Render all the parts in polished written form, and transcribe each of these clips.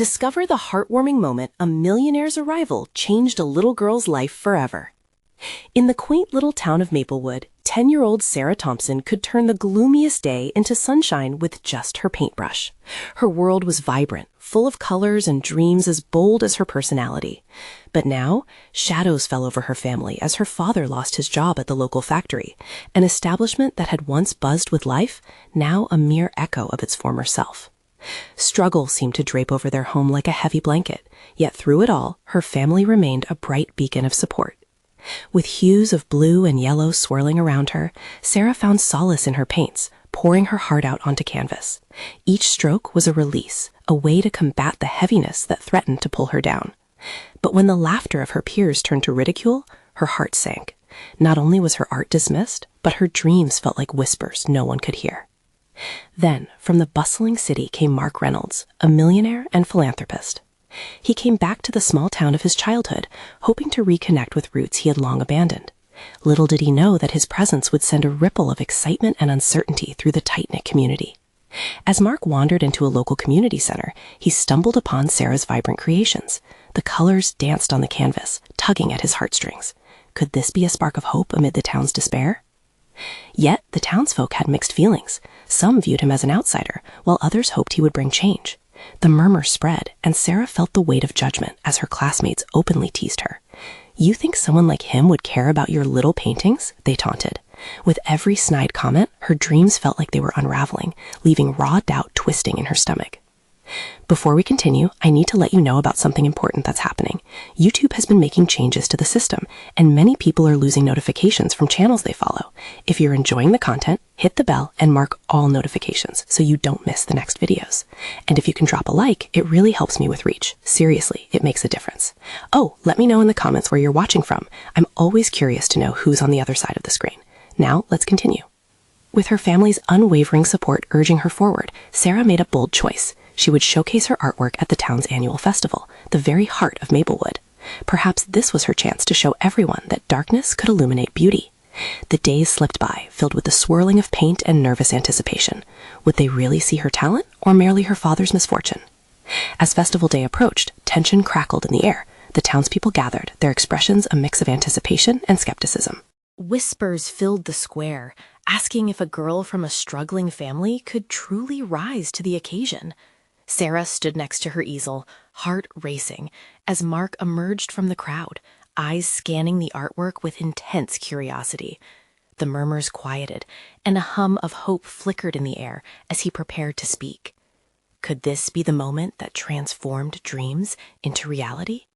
Discover the heartwarming moment a millionaire's arrival changed a little girl's life forever. In the quaint little town of Maplewood, 10-year-old Sarah Thompson could turn the gloomiest day into sunshine with just her paintbrush. Her world was vibrant, full of colors and dreams as bold as her personality. But now, shadows fell over her family as her father lost his job at the local factory, an establishment that had once buzzed with life, now a mere echo of its former self. Struggle seemed to drape over their home like a heavy blanket, yet through it all, her family remained a bright beacon of support. With hues of blue and yellow swirling around her, Sarah found solace in her paints, pouring her heart out onto canvas. Each stroke was a release, a way to combat the heaviness that threatened to pull her down. But when the laughter of her peers turned to ridicule, her heart sank. Not only was her art dismissed, but her dreams felt like whispers no one could hear. Then, from the bustling city came Mark Reynolds, a millionaire and philanthropist. He came back to the small town of his childhood, hoping to reconnect with roots he had long abandoned. Little did he know that his presence would send a ripple of excitement and uncertainty through the tight-knit community. As Mark wandered into a local community center, he stumbled upon Sarah's vibrant creations. The colors danced on the canvas, tugging at his heartstrings. Could this be a spark of hope amid the town's despair? Yet, the townsfolk had mixed feelings. Some viewed him as an outsider, while others hoped he would bring change. The murmur spread, and Sarah felt the weight of judgment as her classmates openly teased her. "You think someone like him would care about your little paintings?" they taunted. With every snide comment, her dreams felt like they were unraveling, leaving raw doubt twisting in her stomach. Before we continue, I need to let you know about something important that's happening. YouTube has been making changes to the system, and many people are losing notifications from channels they follow. If you're enjoying the content, hit the bell and mark all notifications so you don't miss the next videos. And if you can drop a like, it really helps me with reach. Seriously, it makes a difference. Oh, let me know in the comments where you're watching from. I'm always curious to know who's on the other side of the screen. Now, let's continue. With her family's unwavering support urging her forward, Sarah made a bold choice. She would showcase her artwork at the town's annual festival, the very heart of Maplewood. Perhaps this was her chance to show everyone that darkness could illuminate beauty. The days slipped by, filled with the swirling of paint and nervous anticipation. Would they really see her talent, or merely her father's misfortune? As festival day approached, tension crackled in the air. The townspeople gathered, their expressions a mix of anticipation and skepticism. Whispers filled the square, asking if a girl from a struggling family could truly rise to the occasion. Sarah stood next to her easel, heart racing, as Mark emerged from the crowd, eyes scanning the artwork with intense curiosity. The murmurs quieted, and a hum of hope flickered in the air as he prepared to speak. Could this be the moment that transformed dreams into reality?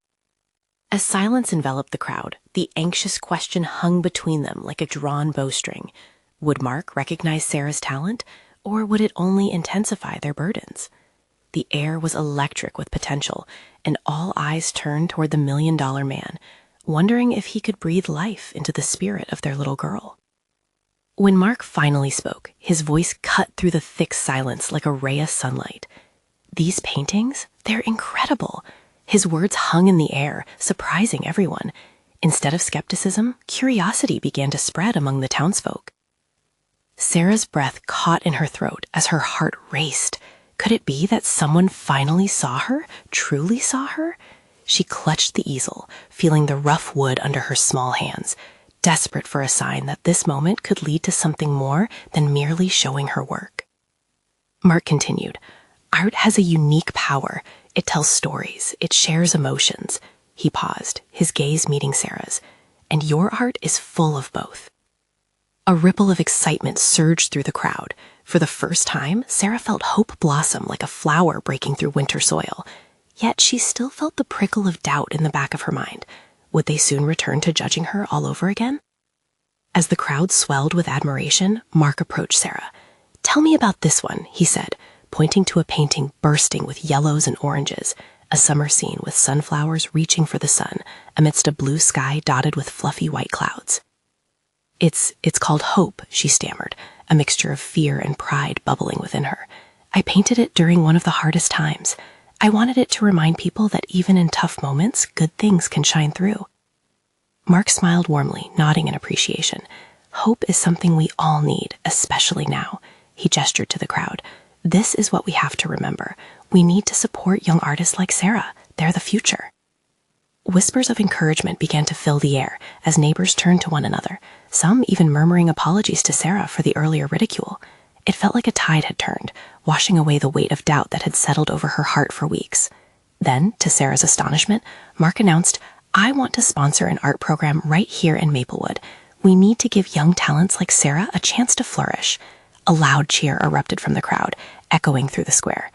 As silence enveloped the crowd, the anxious question hung between them like a drawn bowstring. Would Mark recognize Sarah's talent, or would it only intensify their burdens? The air was electric with potential, and all eyes turned toward the million-dollar man, wondering if he could breathe life into the spirit of their little girl. When Mark finally spoke, his voice cut through the thick silence like a ray of sunlight. "These paintings, they're incredible." His words hung in the air, surprising everyone. Instead of skepticism, curiosity began to spread among the townsfolk. Sarah's breath caught in her throat as her heart raced. Could it be that someone finally saw her, truly saw her? She clutched the easel, feeling the rough wood under her small hands, desperate for a sign that this moment could lead to something more than merely showing her work. Mark continued, "Art has a unique power. It tells stories. It shares emotions." He paused, his gaze meeting Sarah's. "And your art is full of both." A ripple of excitement surged through the crowd. For the first time, Sarah felt hope blossom like a flower breaking through winter soil. Yet she still felt the prickle of doubt in the back of her mind. Would they soon return to judging her all over again? As the crowd swelled with admiration, Mark approached Sarah. "Tell me about this one," he said, pointing to a painting bursting with yellows and oranges, a summer scene with sunflowers reaching for the sun amidst a blue sky dotted with fluffy white clouds. It's called Hope," she stammered, a mixture of fear and pride bubbling within her. "I painted it during one of the hardest times. I wanted it to remind people that even in tough moments, good things can shine through." Mark smiled warmly, nodding in appreciation. "Hope is something we all need, especially now." He gestured to the crowd. "This is what we have to remember. We need to support young artists like Sarah. They're the future. Whispers of encouragement began to fill the air as neighbors turned to one another, some even murmuring apologies to Sarah for the earlier ridicule. It felt like a tide had turned, washing away the weight of doubt that had settled over her heart for weeks. Then, to Sarah's astonishment, Mark announced, "I want to sponsor an art program right here in Maplewood. We need to give young talents like Sarah a chance to flourish." A loud cheer erupted from the crowd, echoing through the square.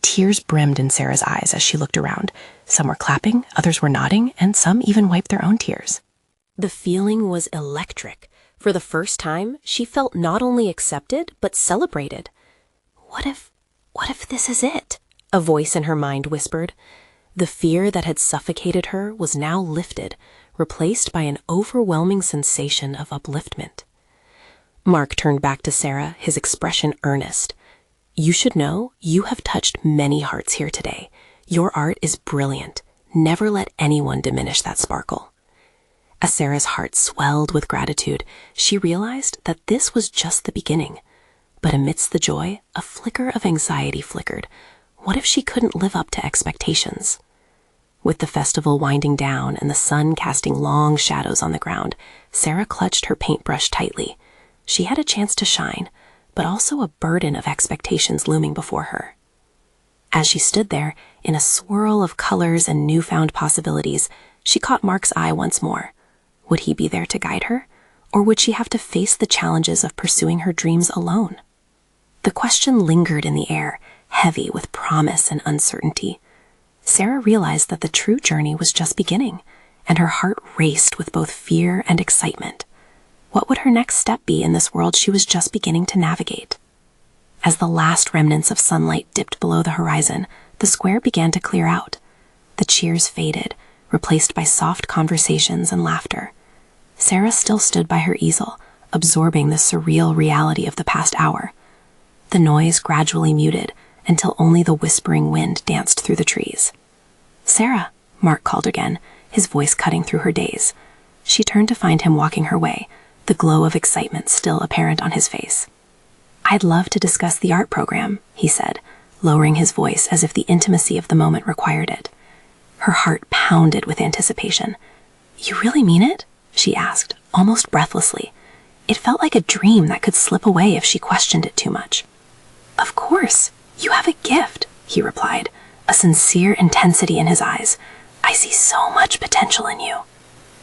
Tears brimmed in Sarah's eyes as she looked around. Some were clapping, others were nodding, and some even wiped their own tears. The feeling was electric. For the first time, she felt not only accepted, but celebrated. What if this is it? A voice in her mind whispered. The fear that had suffocated her was now lifted, replaced by an overwhelming sensation of upliftment. Mark turned back to Sarah, his expression earnest. "You should know you have touched many hearts here today. Your art is brilliant. Never let anyone diminish that sparkle." As Sarah's heart swelled with gratitude, she realized that this was just the beginning. But amidst the joy, a flicker of anxiety flickered. What if she couldn't live up to expectations? With the festival winding down and the sun casting long shadows on the ground, Sarah clutched her paintbrush tightly. She had a chance to shine, but also a burden of expectations looming before her. As she stood there, in a swirl of colors and newfound possibilities, she caught Mark's eye once more. Would he be there to guide her, or would she have to face the challenges of pursuing her dreams alone? The question lingered in the air, heavy with promise and uncertainty. Sarah realized that the true journey was just beginning, and her heart raced with both fear and excitement. What would her next step be in this world she was just beginning to navigate? As the last remnants of sunlight dipped below the horizon, the square began to clear out. The cheers faded, replaced by soft conversations and laughter. Sarah still stood by her easel, absorbing the surreal reality of the past hour. The noise gradually muted until only the whispering wind danced through the trees. "Sarah," Mark called again, his voice cutting through her daze. She turned to find him walking her way, the glow of excitement still apparent on his face. "I'd love to discuss the art program," he said, lowering his voice as if the intimacy of the moment required it. Her heart pounded with anticipation. "You really mean it?" she asked, almost breathlessly. It felt like a dream that could slip away if she questioned it too much. "Of course. You have a gift," he replied, a sincere intensity in his eyes. "I see so much potential in you."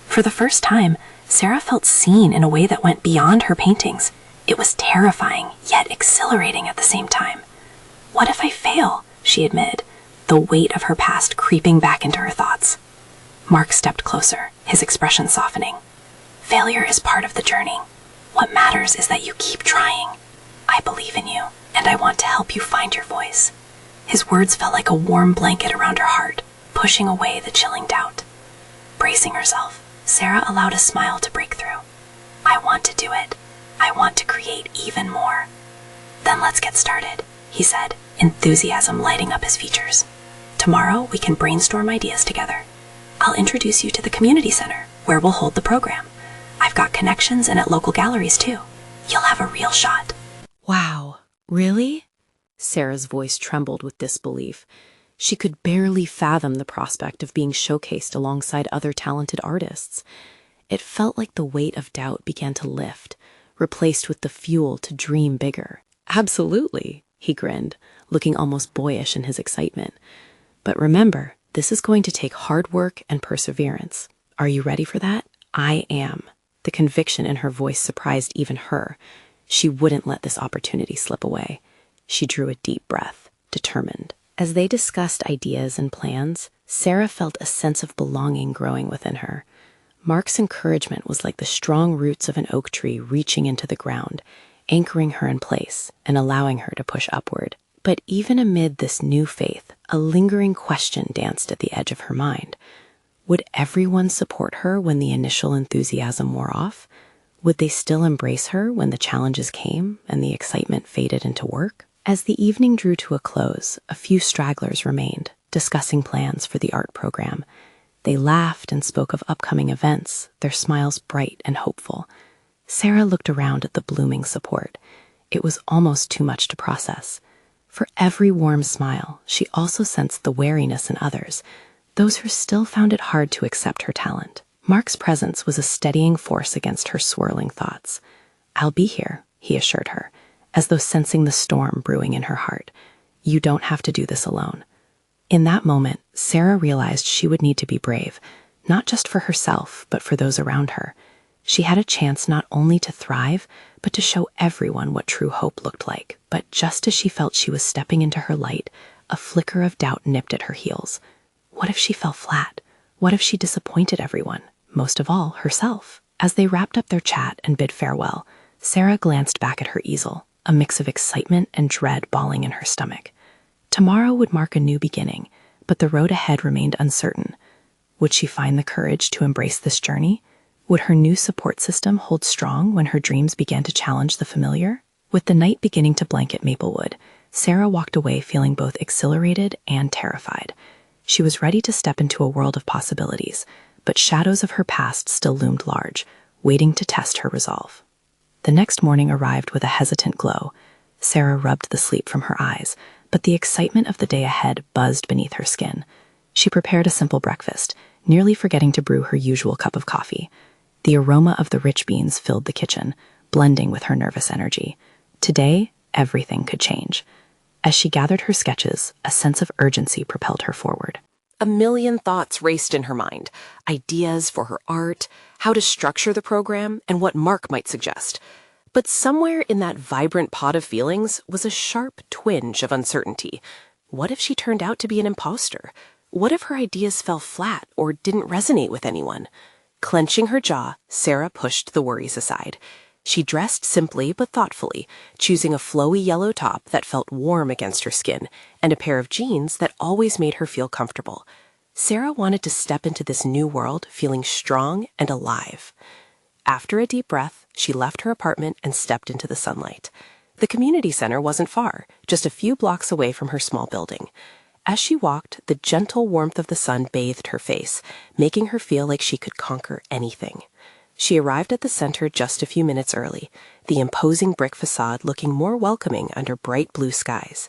For the first time, Sarah felt seen in a way that went beyond her paintings. It was terrifying, yet exhilarating at the same time. "What if I fail?" she admitted, the weight of her past creeping back into her thoughts. Mark stepped closer, his expression softening. "Failure is part of the journey. What matters is that you keep trying. I believe in you, and I want to help you find your voice." His words felt like a warm blanket around her heart, pushing away the chilling doubt. Bracing herself, Sarah allowed a smile to break through. "I want to do it. I want to create even more." "Then let's get started," he said, enthusiasm lighting up his features. "Tomorrow we can brainstorm ideas together. I'll introduce you to the community center, where we'll hold the program. I've got connections and at local galleries too. You'll have a real shot." "Wow, really?" Sarah's voice trembled with disbelief. She could barely fathom the prospect of being showcased alongside other talented artists. It felt like the weight of doubt began to lift, replaced with the fuel to dream bigger. "Absolutely," he grinned, looking almost boyish in his excitement. "But remember, this is going to take hard work and perseverance. Are you ready for that?" "I am." The conviction in her voice surprised even her. She wouldn't let this opportunity slip away. She drew a deep breath, determined. As they discussed ideas and plans, Sarah felt a sense of belonging growing within her. Mark's encouragement was like the strong roots of an oak tree reaching into the ground, anchoring her in place and allowing her to push upward. But even amid this new faith, a lingering question danced at the edge of her mind. Would everyone support her when the initial enthusiasm wore off? Would they still embrace her when the challenges came and the excitement faded into work? As the evening drew to a close, a few stragglers remained, discussing plans for the art program. They laughed and spoke of upcoming events, their smiles bright and hopeful. Sarah looked around at the blooming support. It was almost too much to process. For every warm smile, she also sensed the wariness in others, those who still found it hard to accept her talent. Mark's presence was a steadying force against her swirling thoughts. "I'll be here," he assured her, as though sensing the storm brewing in her heart. "You don't have to do this alone." In that moment, Sarah realized she would need to be brave, not just for herself, but for those around her. She had a chance not only to thrive, but to show everyone what true hope looked like. But just as she felt she was stepping into her light, a flicker of doubt nipped at her heels. What if she fell flat? What if she disappointed everyone? Most of all, herself. As they wrapped up their chat and bid farewell, Sarah glanced back at her easel, a mix of excitement and dread balling in her stomach. Tomorrow would mark a new beginning, but the road ahead remained uncertain. Would she find the courage to embrace this journey? Would her new support system hold strong when her dreams began to challenge the familiar? With the night beginning to blanket Maplewood, Sarah walked away feeling both exhilarated and terrified. She was ready to step into a world of possibilities, but shadows of her past still loomed large, waiting to test her resolve. The next morning arrived with a hesitant glow. Sarah rubbed the sleep from her eyes, but the excitement of the day ahead buzzed beneath her skin. She prepared a simple breakfast, nearly forgetting to brew her usual cup of coffee. The aroma of the rich beans filled the kitchen, blending with her nervous energy. Today, everything could change. As she gathered her sketches, a sense of urgency propelled her forward. A million thoughts raced in her mind, ideas for her art, how to structure the program, and what Mark might suggest. But somewhere in that vibrant pot of feelings was a sharp twinge of uncertainty. What if she turned out to be an imposter? What if her ideas fell flat or didn't resonate with anyone? Clenching her jaw, Sarah pushed the worries aside. She dressed simply but thoughtfully, choosing a flowy yellow top that felt warm against her skin and a pair of jeans that always made her feel comfortable. Sarah wanted to step into this new world feeling strong and alive. After a deep breath, she left her apartment and stepped into the sunlight. The community center wasn't far, just a few blocks away from her small building. As she walked, the gentle warmth of the sun bathed her face, making her feel like she could conquer anything. She arrived at the center just a few minutes early, the imposing brick facade looking more welcoming under bright blue skies.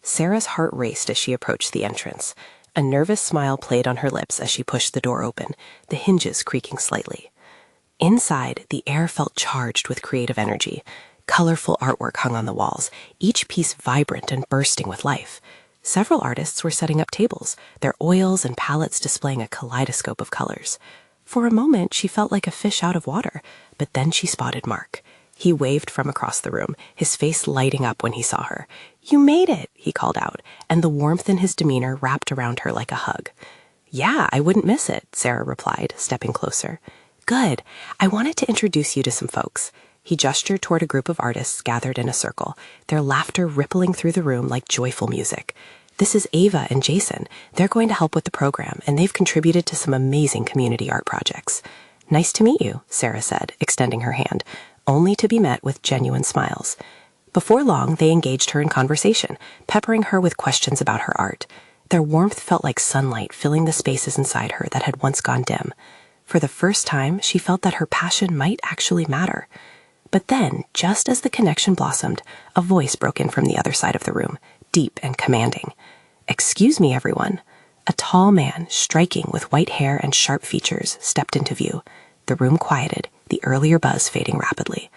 Sarah's heart raced as she approached the entrance. A nervous smile played on her lips as she pushed the door open, the hinges creaking slightly. Inside, the air felt charged with creative energy. Colorful artwork hung on the walls, each piece vibrant and bursting with life. Several artists were setting up tables, their oils and palettes displaying a kaleidoscope of colors. For a moment, she felt like a fish out of water, but then she spotted Mark. He waved from across the room, his face lighting up when he saw her. "You made it," he called out, and the warmth in his demeanor wrapped around her like a hug. "Yeah, I wouldn't miss it," Sarah replied, stepping closer. "Good. I wanted to introduce you to some folks." He gestured toward a group of artists gathered in a circle, their laughter rippling through the room like joyful music. "This is Ava and Jason. They're going to help with the program, and they've contributed to some amazing community art projects." "Nice to meet you," Sarah said, extending her hand, only to be met with genuine smiles. Before long, they engaged her in conversation, peppering her with questions about her art. Their warmth felt like sunlight filling the spaces inside her that had once gone dim. For the first time, she felt that her passion might actually matter. But then, just as the connection blossomed, a voice broke in from the other side of the room, deep and commanding. "Excuse me, everyone." A tall man, striking with white hair and sharp features, stepped into view. The room quieted, the earlier buzz fading rapidly.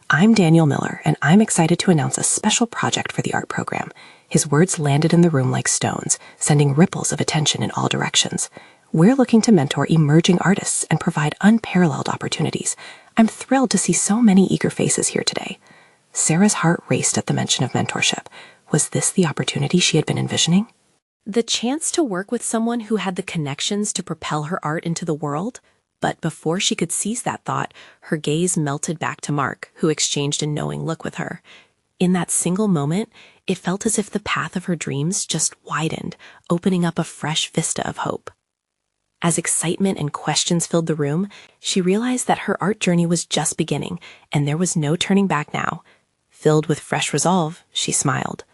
"I'm Daniel Miller, and I'm excited to announce a special project for the art program." His words landed in the room like stones, sending ripples of attention in all directions. "We're looking to mentor emerging artists and provide unparalleled opportunities. I'm thrilled to see so many eager faces here today." Sarah's heart raced at the mention of mentorship. Was this the opportunity she had been envisioning? The chance to work with someone who had the connections to propel her art into the world? But before she could seize that thought, her gaze melted back to Mark, who exchanged a knowing look with her. In that single moment, it felt as if the path of her dreams just widened, opening up a fresh vista of hope. As excitement and questions filled the room, she realized that her art journey was just beginning, and there was no turning back now. Filled with fresh resolve, she smiled.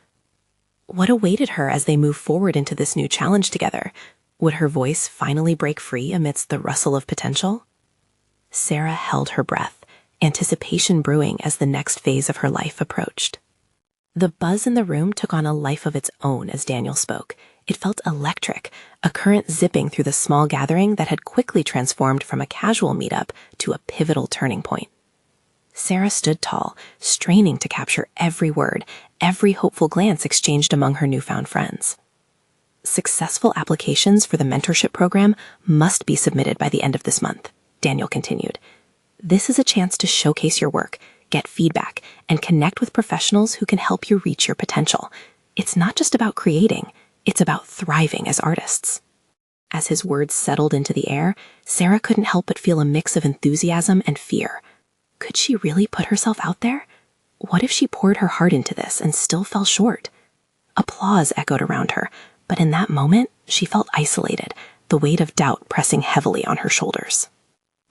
What awaited her as they moved forward into this new challenge together? Would her voice finally break free amidst the rustle of potential? Sarah held her breath, anticipation brewing as the next phase of her life approached. The buzz in the room took on a life of its own as Daniel spoke. It felt electric, a current zipping through the small gathering that had quickly transformed from a casual meetup to a pivotal turning point. Sarah stood tall, straining to capture every word, every hopeful glance exchanged among her newfound friends. Successful applications for the mentorship program must be submitted by the end of this month, Daniel continued. This is a chance to showcase your work, get feedback, and connect with professionals who can help you reach your potential. It's not just about creating, it's about thriving as artists. As his words settled into the air, Sarah couldn't help but feel a mix of enthusiasm and fear. Could she really put herself out there? What if she poured her heart into this and still fell short? Applause echoed around her, but in that moment, she felt isolated, the weight of doubt pressing heavily on her shoulders.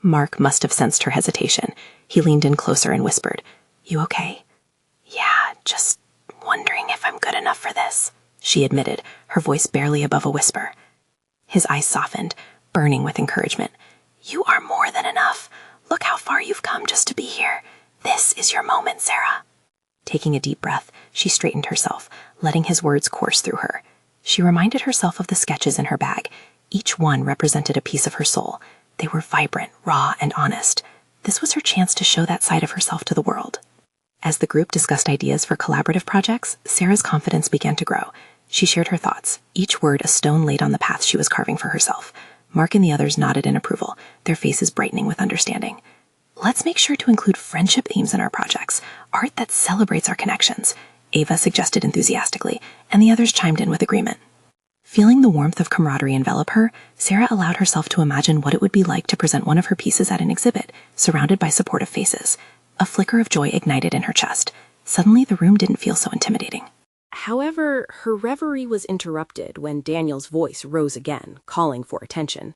Mark must have sensed her hesitation. He leaned in closer and whispered, "You okay?" "Yeah, just wondering if I'm good enough for this," she admitted, her voice barely above a whisper. His eyes softened, burning with encouragement. "You are more than enough. Look how far you've come just to be here. This is your moment, Sarah." Taking a deep breath, she straightened herself, letting his words course through her. She reminded herself of the sketches in her bag. Each one represented a piece of her soul. They were vibrant, raw, and honest. This was her chance to show that side of herself to the world. As the group discussed ideas for collaborative projects, Sarah's confidence began to grow. She shared her thoughts, each word a stone laid on the path she was carving for herself. Mark and the others nodded in approval, their faces brightening with understanding. "Let's make sure to include friendship themes in our projects, art that celebrates our connections," Ava suggested enthusiastically, and the others chimed in with agreement. Feeling the warmth of camaraderie envelop her, Sarah allowed herself to imagine what it would be like to present one of her pieces at an exhibit, surrounded by supportive faces. A flicker of joy ignited in her chest. Suddenly, the room didn't feel so intimidating. However, her reverie was interrupted when Daniel's voice rose again, calling for attention.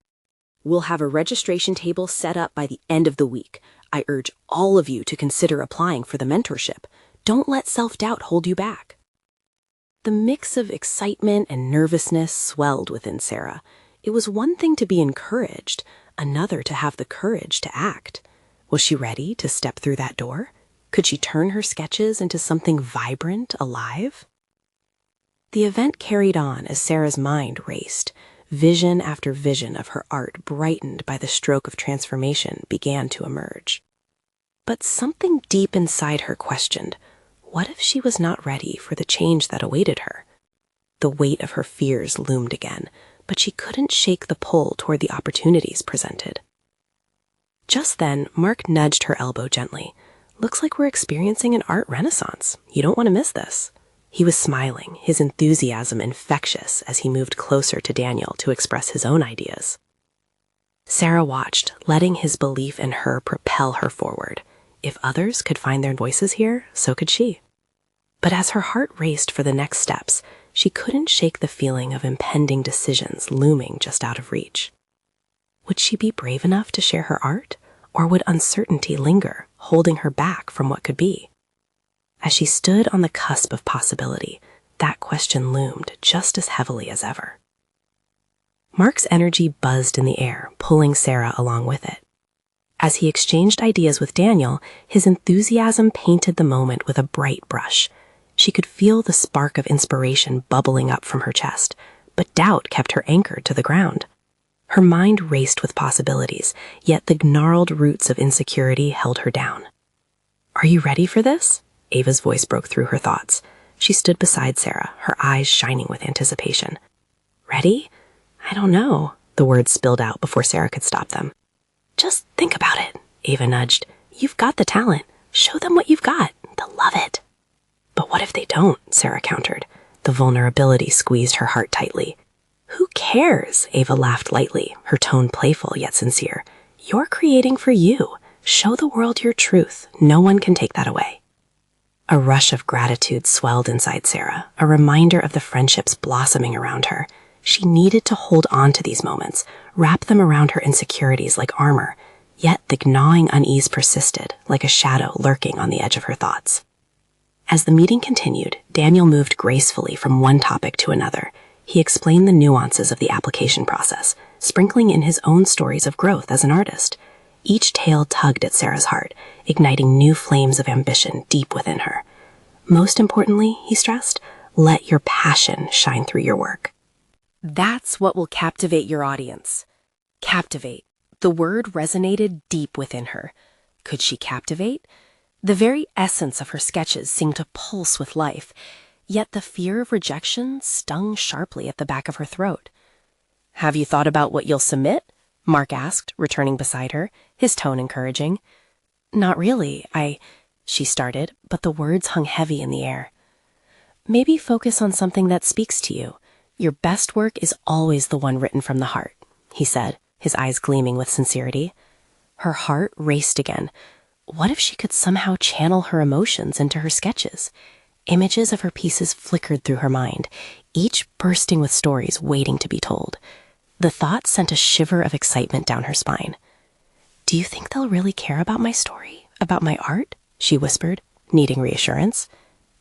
"We'll have a registration table set up by the end of the week. I urge all of you to consider applying for the mentorship. Don't let self-doubt hold you back." The mix of excitement and nervousness swelled within Sarah. It was one thing to be encouraged, another to have the courage to act. Was she ready to step through that door? Could she turn her sketches into something vibrant, alive? The event carried on as Sarah's mind raced. Vision after vision of her art, brightened by the stroke of transformation, began to emerge. But something deep inside her questioned, what if she was not ready for the change that awaited her? The weight of her fears loomed again, but she couldn't shake the pull toward the opportunities presented. Just then, Mark nudged her elbow gently. "Looks like we're experiencing an art renaissance. You don't want to miss this." He was smiling, his enthusiasm infectious as he moved closer to Daniel to express his own ideas. Sarah watched, letting his belief in her propel her forward. If others could find their voices here, so could she. But as her heart raced for the next steps, she couldn't shake the feeling of impending decisions looming just out of reach. Would she be brave enough to share her art, or would uncertainty linger, holding her back from what could be? As she stood on the cusp of possibility, that question loomed just as heavily as ever. Mark's energy buzzed in the air, pulling Sarah along with it. As he exchanged ideas with Daniel, his enthusiasm painted the moment with a bright brush. She could feel the spark of inspiration bubbling up from her chest, but doubt kept her anchored to the ground. Her mind raced with possibilities, yet the gnarled roots of insecurity held her down. "Are you ready for this?" Ava's voice broke through her thoughts. She stood beside Sarah, her eyes shining with anticipation. "Ready? I don't know," the words spilled out before Sarah could stop them. "Just think about it," Ava nudged. "You've got the talent. Show them what you've got. They'll love it." "But what if they don't?" Sarah countered. The vulnerability squeezed her heart tightly. "Who cares?" Ava laughed lightly, her tone playful yet sincere. "You're creating for you. Show the world your truth. No one can take that away." A rush of gratitude swelled inside Sarah, a reminder of the friendships blossoming around her. She needed to hold on to these moments, wrap them around her insecurities like armor, yet the gnawing unease persisted, like a shadow lurking on the edge of her thoughts. As the meeting continued, Daniel moved gracefully from one topic to another. He explained the nuances of the application process, sprinkling in his own stories of growth as an artist. Each tale tugged at Sarah's heart, igniting new flames of ambition deep within her. Most importantly, he stressed, let your passion shine through your work. That's what will captivate your audience. Captivate. The word resonated deep within her. Could she captivate? The very essence of her sketches seemed to pulse with life, yet the fear of rejection stung sharply at the back of her throat. "Have you thought about what you'll submit?" Mark asked, returning beside her, his tone encouraging. "Not really. She started, but the words hung heavy in the air. "Maybe focus on something that speaks to you. Your best work is always the one written from the heart," he said, his eyes gleaming with sincerity. Her heart raced again. What if she could somehow channel her emotions into her sketches? Images of her pieces flickered through her mind, each bursting with stories waiting to be told. The thought sent a shiver of excitement down her spine. "Do you think they'll really care about my story, about my art?" she whispered, needing reassurance.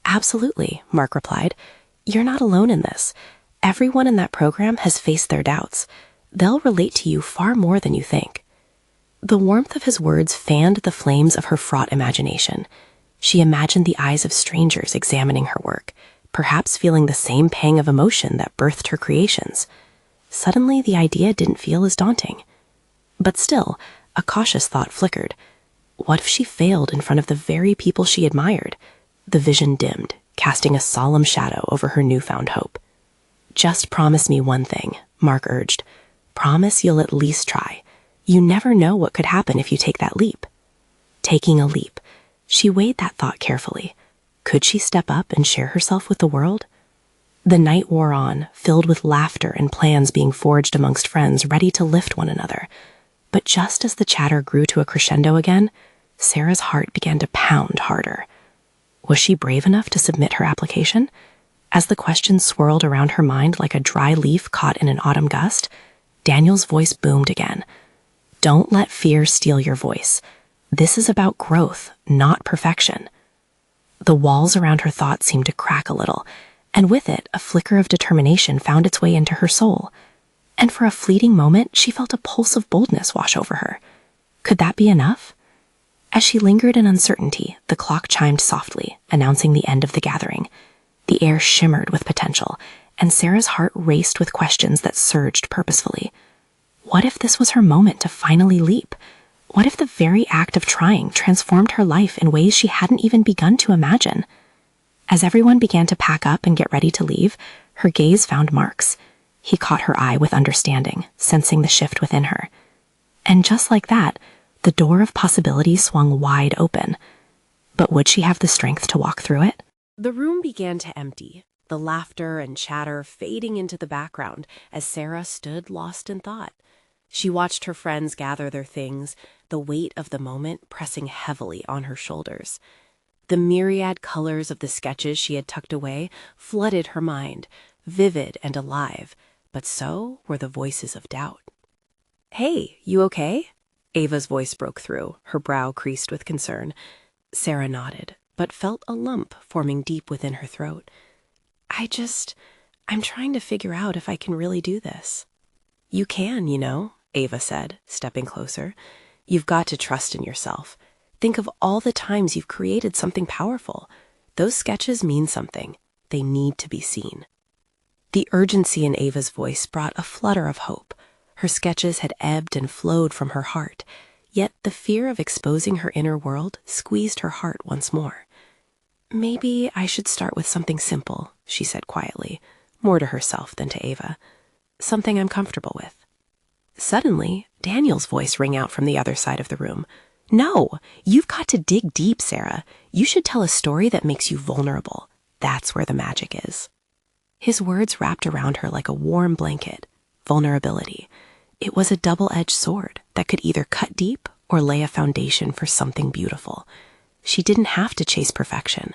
"Absolutely," Mark replied. "You're not alone in this. Everyone in that program has faced their doubts. They'll relate to you far more than you think." The warmth of his words fanned the flames of her fraught imagination. She imagined the eyes of strangers examining her work, perhaps feeling the same pang of emotion that birthed her creations. Suddenly, the idea didn't feel as daunting. But still, a cautious thought flickered. What if she failed in front of the very people she admired? The vision dimmed, casting a solemn shadow over her newfound hope. "Just promise me one thing," Mark urged. "Promise you'll at least try. You never know what could happen if you take that leap." Taking a leap. She weighed that thought carefully. Could she step up and share herself with the world? The night wore on, filled with laughter and plans being forged amongst friends ready to lift one another. But just as the chatter grew to a crescendo again, Sarah's heart began to pound harder. Was she brave enough to submit her application? As the question swirled around her mind like a dry leaf caught in an autumn gust, Daniel's voice boomed again. "Don't let fear steal your voice. This is about growth, not perfection." The walls around her thoughts seemed to crack a little, and with it, a flicker of determination found its way into her soul. And for a fleeting moment, she felt a pulse of boldness wash over her. Could that be enough? As she lingered in uncertainty, the clock chimed softly, announcing the end of the gathering. The air shimmered with potential, and Sarah's heart raced with questions that surged purposefully. What if this was her moment to finally leap? What if the very act of trying transformed her life in ways she hadn't even begun to imagine? As everyone began to pack up and get ready to leave, her gaze found Mark's. He caught her eye with understanding, sensing the shift within her. And just like that, the door of possibility swung wide open. But would she have the strength to walk through it? The room began to empty, the laughter and chatter fading into the background as Sarah stood lost in thought. She watched her friends gather their things, the weight of the moment pressing heavily on her shoulders. The myriad colors of the sketches she had tucked away flooded her mind, vivid and alive, but so were the voices of doubt. "Hey, you okay?" Ava's voice broke through, her brow creased with concern. Sarah nodded, but felt a lump forming deep within her throat. I'm trying to figure out if I can really do this." "You can, you know," Ava said, stepping closer. "You've got to trust in yourself. Think of all the times you've created something powerful. Those sketches mean something. They need to be seen." The urgency in Ava's voice brought a flutter of hope. Her sketches had ebbed and flowed from her heart, yet the fear of exposing her inner world squeezed her heart once more. "Maybe I should start with something simple," she said quietly, more to herself than to Ava. "Something I'm comfortable with." Suddenly, Daniel's voice rang out from the other side of the room. "No, you've got to dig deep, Sarah. You should tell a story that makes you vulnerable. That's where the magic is." His words wrapped around her like a warm blanket. Vulnerability. It was a double-edged sword that could either cut deep or lay a foundation for something beautiful. She didn't have to chase perfection.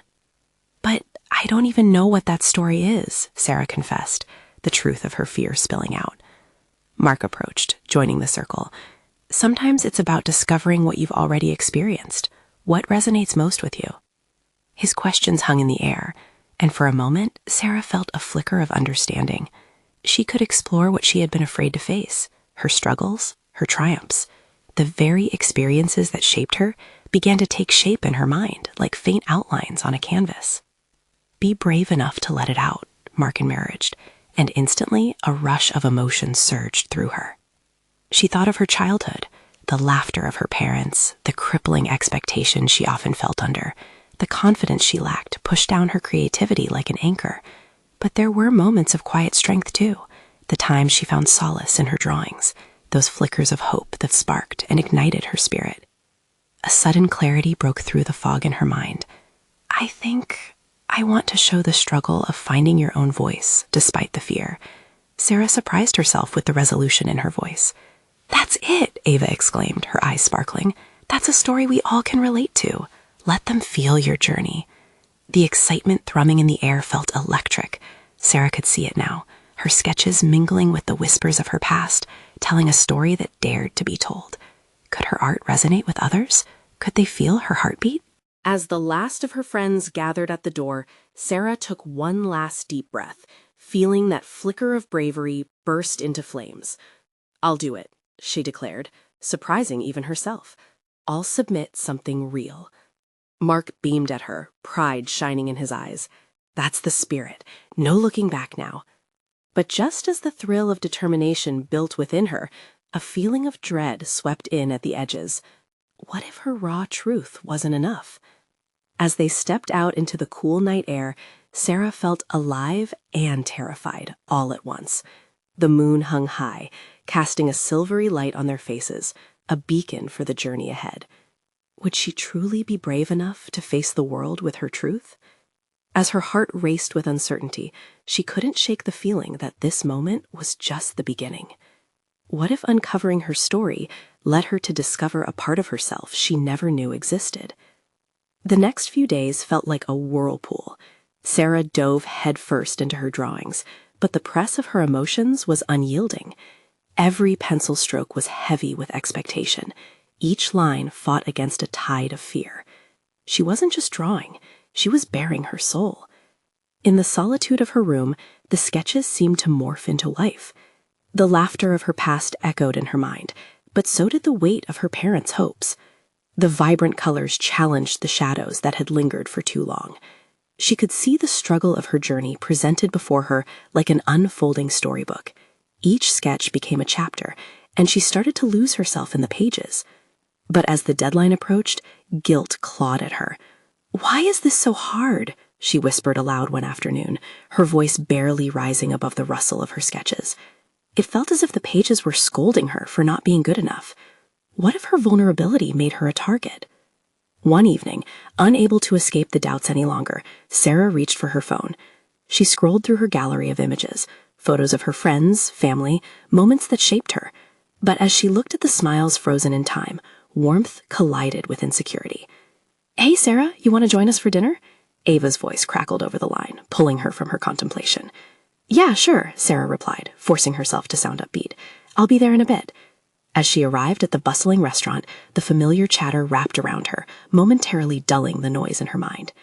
"But I don't even know what that story is," Sarah confessed, the truth of her fear spilling out. Mark approached, joining the circle. "Sometimes it's about discovering what you've already experienced. What resonates most with you?" His questions hung in the air, and for a moment, Sarah felt a flicker of understanding. She could explore what she had been afraid to face, her struggles, her triumphs. The very experiences that shaped her began to take shape in her mind, like faint outlines on a canvas. Be brave enough to let it out, Mark encouraged, and instantly a rush of emotion surged through her. She thought of her childhood, the laughter of her parents, the crippling expectations she often felt under, the confidence she lacked pushed down her creativity like an anchor. But there were moments of quiet strength too, the times she found solace in her drawings, those flickers of hope that sparked and ignited her spirit. A sudden clarity broke through the fog in her mind. I think I want to show the struggle of finding your own voice, despite the fear. Sarah surprised herself with the resolution in her voice. That's it, Ava exclaimed, her eyes sparkling. That's a story we all can relate to. Let them feel your journey. The excitement thrumming in the air felt electric. Sarah could see it now, her sketches mingling with the whispers of her past, telling a story that dared to be told. Could her art resonate with others? Could they feel her heartbeat? As the last of her friends gathered at the door, Sarah took one last deep breath, feeling that flicker of bravery burst into flames. I'll do it, she declared, surprising even herself. I'll submit something real. Mark beamed at her, pride shining in his eyes. That's the spirit. No looking back now. But just as the thrill of determination built within her, a feeling of dread swept in at the edges. What if her raw truth wasn't enough? As they stepped out into the cool night air, Sarah felt alive and terrified all at once. The moon hung high, casting a silvery light on their faces, a beacon for the journey ahead. Would she truly be brave enough to face the world with her truth? As her heart raced with uncertainty, she couldn't shake the feeling that this moment was just the beginning. What if uncovering her story led her to discover a part of herself she never knew existed? The next few days felt like a whirlpool. Sarah dove headfirst into her drawings, but the press of her emotions was unyielding. Every pencil stroke was heavy with expectation. Each line fought against a tide of fear. She wasn't just drawing, she was bearing her soul. In the solitude of her room, the sketches seemed to morph into life. The laughter of her past echoed in her mind, but so did the weight of her parents' hopes. The vibrant colors challenged the shadows that had lingered for too long. She could see the struggle of her journey presented before her like an unfolding storybook. Each sketch became a chapter, and she started to lose herself in the pages. But as the deadline approached, guilt clawed at her. "Why is this so hard?" she whispered aloud one afternoon, her voice barely rising above the rustle of her sketches. It felt as if the pages were scolding her for not being good enough. What if her vulnerability made her a target? One evening, unable to escape the doubts any longer, Sarah reached for her phone. She scrolled through her gallery of images, photos of her friends, family, moments that shaped her. But as she looked at the smiles frozen in time, warmth collided with insecurity. "Hey, Sarah, you want to join us for dinner?" Ava's voice crackled over the line, pulling her from her contemplation. "Yeah, sure," Sarah replied, forcing herself to sound upbeat. "I'll be there in a bit." As she arrived at the bustling restaurant, the familiar chatter wrapped around her, momentarily dulling the noise in her mind.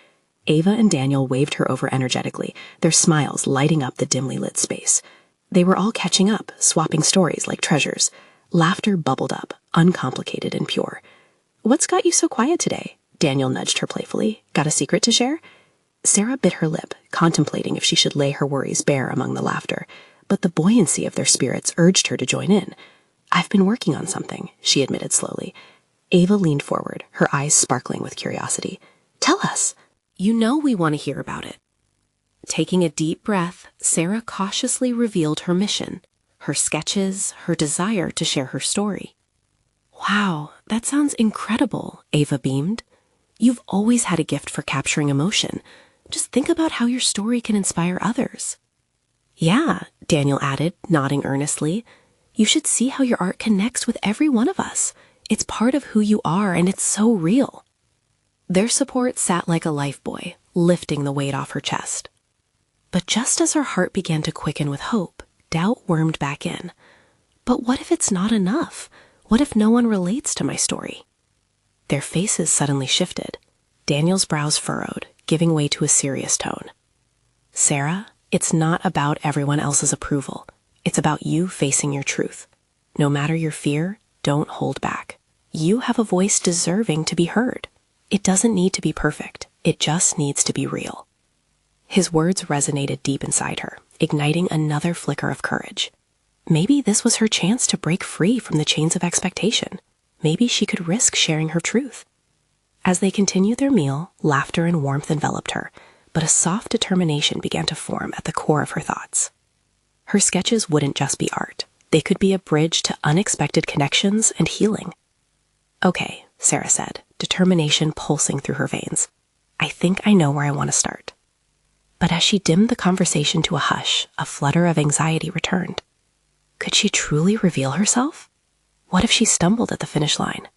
Ava and Daniel waved her over energetically, their smiles lighting up the dimly lit space. They were all catching up, swapping stories like treasures. Laughter bubbled up, uncomplicated and pure. "What's got you so quiet today?" Daniel nudged her playfully. "Got a secret to share?" Sarah bit her lip, contemplating if she should lay her worries bare among the laughter, but the buoyancy of their spirits urged her to join in. "I've been working on something," she admitted slowly. Ava leaned forward, her eyes sparkling with curiosity. "Tell us." "You know we want to hear about it." Taking a deep breath, Sarah cautiously revealed her mission, her sketches, her desire to share her story. "Wow, that sounds incredible," Ava beamed. "You've always had a gift for capturing emotion. Just think about how your story can inspire others." "Yeah," Daniel added, nodding earnestly. "You should see how your art connects with every one of us. It's part of who you are, and it's so real." Their support sat like a lifebuoy, lifting the weight off her chest. But just as her heart began to quicken with hope, doubt wormed back in. But what if it's not enough? What if no one relates to my story? Their faces suddenly shifted. Daniel's brows furrowed, giving way to a serious tone. "Sarah, it's not about everyone else's approval. It's about you facing your truth. No matter your fear, don't hold back. You have a voice deserving to be heard. It doesn't need to be perfect. It just needs to be real." His words resonated deep inside her, igniting another flicker of courage. Maybe this was her chance to break free from the chains of expectation. Maybe she could risk sharing her truth. As they continued their meal, laughter and warmth enveloped her, but a soft determination began to form at the core of her thoughts. Her sketches wouldn't just be art. They could be a bridge to unexpected connections and healing. "Okay," Sarah said, determination pulsing through her veins. "I think I know where I want to start." But as she dimmed the conversation to a hush, a flutter of anxiety returned. Could she truly reveal herself? What if she stumbled at the finish line?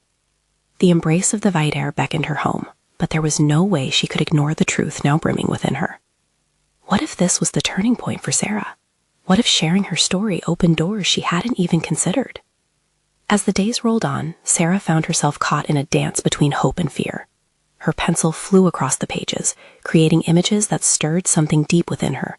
The embrace of the white air beckoned her home, but there was no way she could ignore the truth now brimming within her. What if this was the turning point for Sarah? What if sharing her story opened doors she hadn't even considered? As the days rolled on, Sarah found herself caught in a dance between hope and fear. Her pencil flew across the pages, creating images that stirred something deep within her.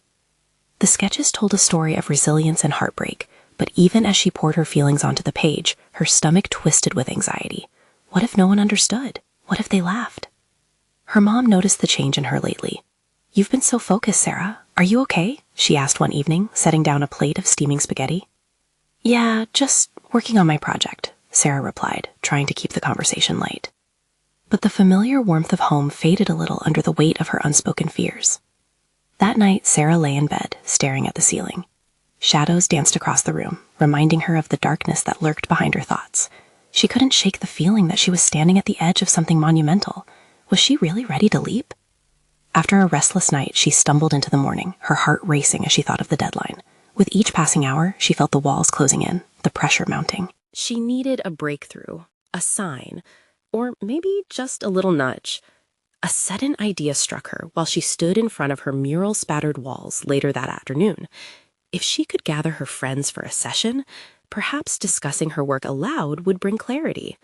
The sketches told a story of resilience and heartbreak, but even as she poured her feelings onto the page, her stomach twisted with anxiety. What if no one understood? What if they laughed? Her mom noticed the change in her lately. "You've been so focused, Sarah. Are you okay?" she asked one evening, setting down a plate of steaming spaghetti. "Yeah, just working on my project," Sarah replied, trying to keep the conversation light. But the familiar warmth of home faded a little under the weight of her unspoken fears. That night, Sarah lay in bed, staring at the ceiling. Shadows danced across the room, reminding her of the darkness that lurked behind her thoughts. She couldn't shake the feeling that she was standing at the edge of something monumental. Was she really ready to leap? After a restless night, she stumbled into the morning, her heart racing as she thought of the deadline. With each passing hour, she felt the walls closing in, the pressure mounting. She needed a breakthrough, a sign, or maybe just a little nudge. A sudden idea struck her while she stood in front of her mural-spattered walls later that afternoon. If she could gather her friends for a session, perhaps discussing her work aloud would bring clarity.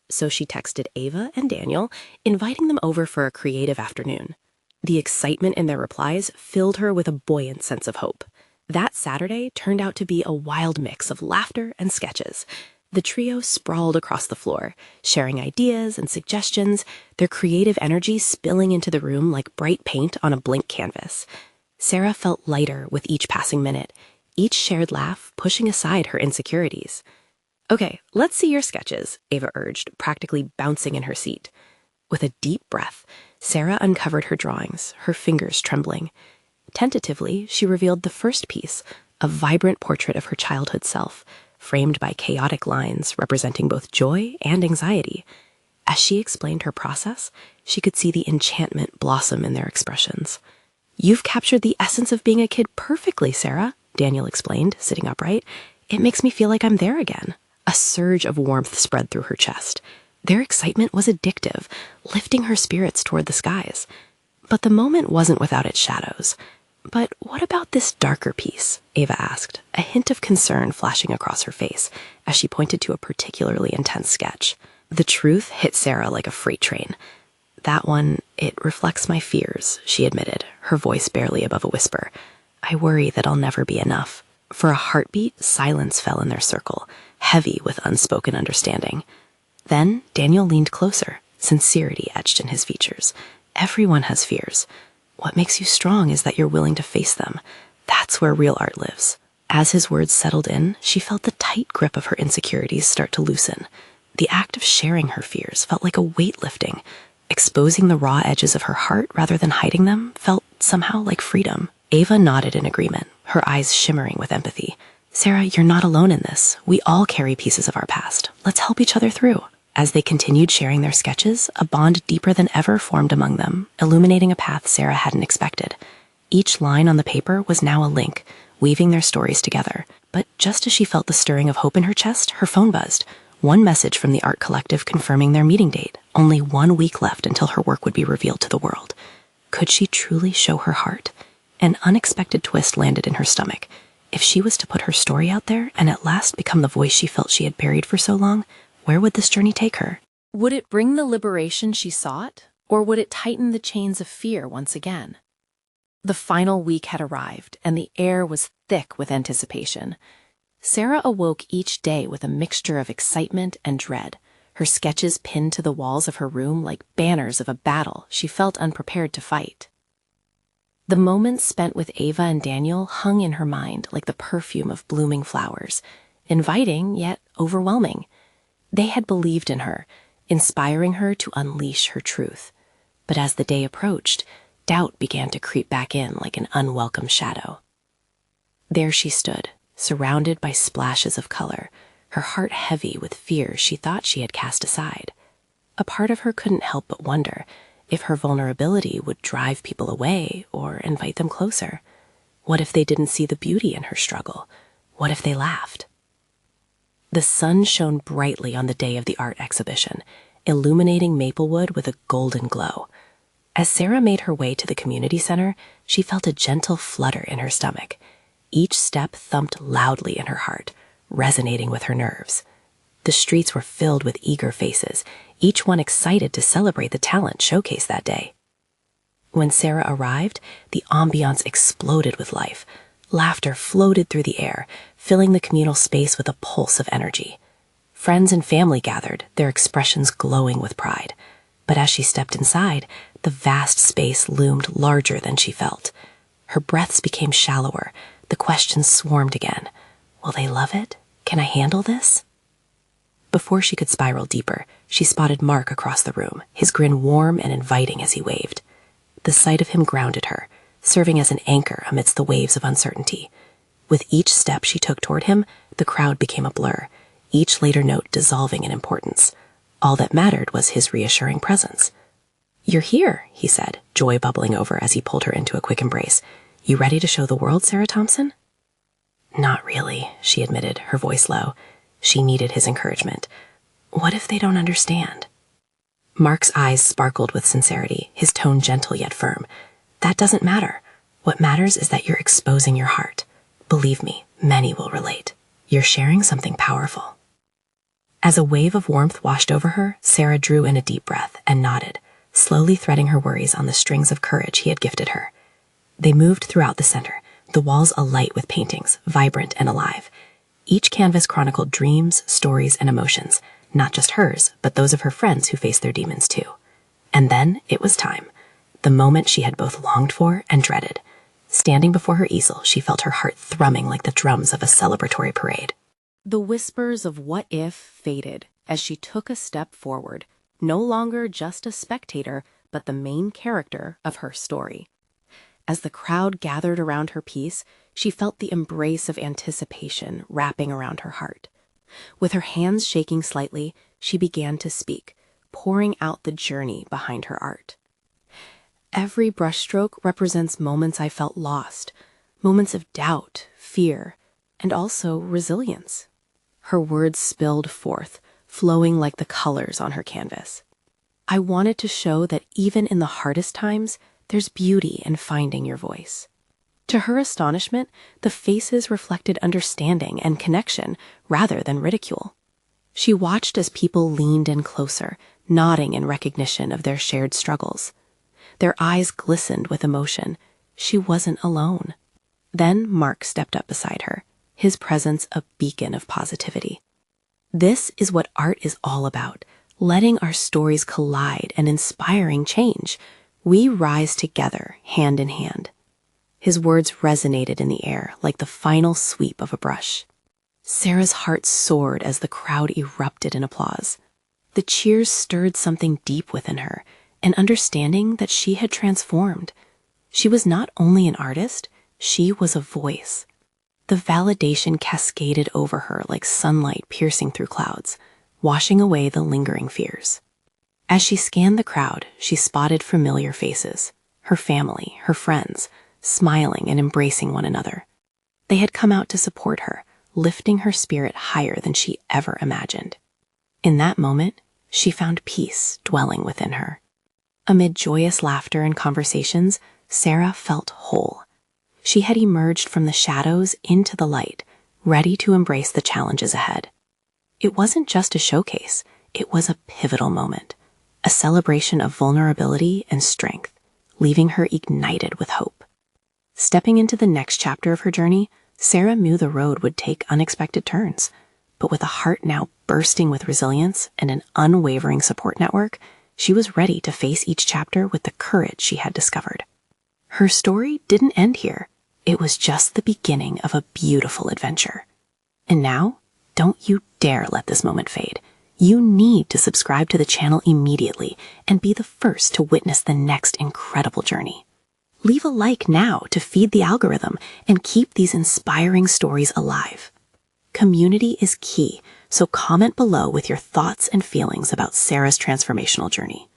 So she texted Ava and Daniel, inviting them over for a creative afternoon. The excitement in their replies filled her with a buoyant sense of hope. That Saturday turned out to be a wild mix of laughter and sketches. The trio sprawled across the floor, sharing ideas and suggestions, their creative energy spilling into the room like bright paint on a blank canvas. Sarah felt lighter with each passing minute, each shared laugh pushing aside her insecurities. "Okay, let's see your sketches," Ava urged, practically bouncing in her seat. With a deep breath, Sarah uncovered her drawings, her fingers trembling. Tentatively, she revealed the first piece, a vibrant portrait of her childhood self, framed by chaotic lines representing both joy and anxiety. As she explained her process, she could see the enchantment blossom in their expressions. "You've captured the essence of being a kid perfectly, Sarah," Daniel explained, sitting upright. "It makes me feel like I'm there again." A surge of warmth spread through her chest. Their excitement was addictive, lifting her spirits toward the skies. But the moment wasn't without its shadows. "But what about this darker piece?" Ava asked, a hint of concern flashing across her face as she pointed to a particularly intense sketch. The truth hit Sarah like a freight train. "That one, it reflects my fears," she admitted, her voice barely above a whisper. "I worry that I'll never be enough." For a heartbeat, silence fell in their circle, heavy with unspoken understanding. Then Daniel leaned closer, sincerity etched in his features. "Everyone has fears. What makes you strong is that you're willing to face them. That's where real art lives." As his words settled in, she felt the tight grip of her insecurities start to loosen. The act of sharing her fears felt like a weight lifting. Exposing the raw edges of her heart rather than hiding them felt somehow like freedom. Ava nodded in agreement, her eyes shimmering with empathy. "Sarah, you're not alone in this. We all carry pieces of our past. Let's help each other through." As they continued sharing their sketches, a bond deeper than ever formed among them, illuminating a path Sarah hadn't expected. Each line on the paper was now a link, weaving their stories together. But just as she felt the stirring of hope in her chest, her phone buzzed. One message from the art collective confirming their meeting date. Only 1 week left until her work would be revealed to the world. Could she truly show her heart? An unexpected twist landed in her stomach. If she was to put her story out there and at last become the voice she felt she had buried for so long, where would this journey take her? Would it bring the liberation she sought, or would it tighten the chains of fear once again? The final week had arrived, and the air was thick with anticipation. Sarah awoke each day with a mixture of excitement and dread, her sketches pinned to the walls of her room like banners of a battle she felt unprepared to fight. The moments spent with Ava and Daniel hung in her mind like the perfume of blooming flowers, inviting yet overwhelming. They had believed in her, inspiring her to unleash her truth. But as the day approached, doubt began to creep back in like an unwelcome shadow. There she stood, surrounded by splashes of color, her heart heavy with fears she thought she had cast aside. A part of her couldn't help but wonder if her vulnerability would drive people away or invite them closer. What if they didn't see the beauty in her struggle? What if they laughed? The sun shone brightly on the day of the art exhibition, illuminating Maplewood with a golden glow. As Sarah made her way to the community center, she felt a gentle flutter in her stomach. Each step thumped loudly in her heart, resonating with her nerves. The streets were filled with eager faces, each one excited to celebrate the talent showcased that day. When Sarah arrived, the ambiance exploded with life. Laughter floated through the air, filling the communal space with a pulse of energy. Friends and family gathered, their expressions glowing with pride. But as she stepped inside, the vast space loomed larger than she felt. Her breaths became shallower, the questions swarmed again. Will they love it? Can I handle this? Before she could spiral deeper, she spotted Mark across the room, his grin warm and inviting as he waved. The sight of him grounded her, serving as an anchor amidst the waves of uncertainty. With each step she took toward him, the crowd became a blur, each later note dissolving in importance. All that mattered was his reassuring presence. "You're here," he said, joy bubbling over as he pulled her into a quick embrace. "You ready to show the world, Sarah Thompson?" "Not really," she admitted, her voice low. She needed his encouragement. What if they don't understand? Mark's eyes sparkled with sincerity, his tone gentle yet firm. "That doesn't matter. What matters is that you're exposing your heart. Believe me, many will relate. You're sharing something powerful." As a wave of warmth washed over her, Sarah drew in a deep breath and nodded, slowly threading her worries on the strings of courage he had gifted her. They moved throughout the center, the walls alight with paintings, vibrant and alive. Each canvas chronicled dreams, stories, and emotions, not just hers, but those of her friends who faced their demons too. And then it was time, the moment she had both longed for and dreaded. Standing before her easel, she felt her heart thrumming like the drums of a celebratory parade. The whispers of what if faded as she took a step forward, no longer just a spectator, but the main character of her story. As the crowd gathered around her piece, she felt the embrace of anticipation wrapping around her heart. With her hands shaking slightly, she began to speak, pouring out the journey behind her art. Every brushstroke represents moments I felt lost, moments of doubt, fear, and also resilience. Her words spilled forth, flowing like the colors on her canvas. I wanted to show that even in the hardest times, there's beauty in finding your voice. To her astonishment, the faces reflected understanding and connection rather than ridicule. She watched as people leaned in closer, nodding in recognition of their shared struggles. Their eyes glistened with emotion. She wasn't alone. Then Mark stepped up beside her, his presence a beacon of positivity. This is what art is all about, letting our stories collide and inspiring change. We rise together, hand in hand. His words resonated in the air like the final sweep of a brush. Sarah's heart soared as the crowd erupted in applause. The cheers stirred something deep within her, an understanding that she had transformed. She was not only an artist, she was a voice. The validation cascaded over her like sunlight piercing through clouds, washing away the lingering fears. As she scanned the crowd, she spotted familiar faces, her family, her friends, smiling and embracing one another. They had come out to support her, lifting her spirit higher than she ever imagined. In that moment, she found peace dwelling within her. Amid joyous laughter and conversations, Sarah felt whole. She had emerged from the shadows into the light, ready to embrace the challenges ahead. It wasn't just a showcase, it was a pivotal moment, a celebration of vulnerability and strength, leaving her ignited with hope. Stepping into the next chapter of her journey, Sarah knew the road would take unexpected turns, but with a heart now bursting with resilience and an unwavering support network, she was ready to face each chapter with the courage she had discovered. Her story didn't end here. It was just the beginning of a beautiful adventure. And now, don't you dare let this moment fade. You need to subscribe to the channel immediately and be the first to witness the next incredible journey. Leave a like now to feed the algorithm and keep these inspiring stories alive. Community is key, so comment below with your thoughts and feelings about Sarah's transformational journey.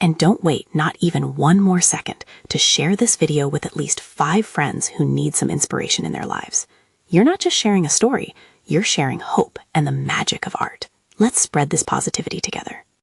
And don't wait not even one more second to share this video with at least 5 friends who need some inspiration in their lives. You're not just sharing a story, you're sharing hope and the magic of art. Let's spread this positivity together.